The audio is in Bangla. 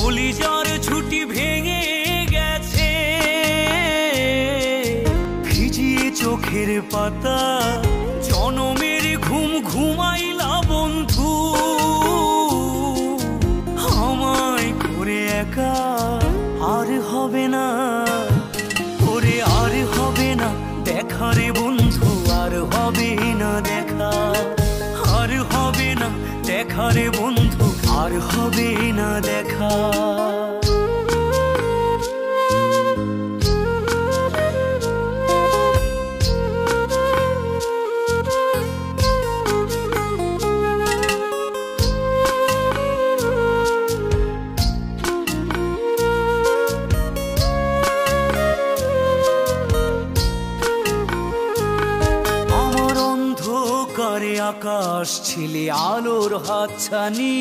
কলিজার ছুটি ভেঙে গেছে, ভিজিয়ে চোখের পাতা জনমের ঘুম ঘুমাইলা বন্ধু। আমায় করে একা আর হবে না, ওরে আর হবে না দেখা রে বন্ধু, আর হবে না দেখা, আর হবে না দেখা রে বন্ধু, আর হবে না দেখা। আকাশ ছিলে আলোর হাতছানি।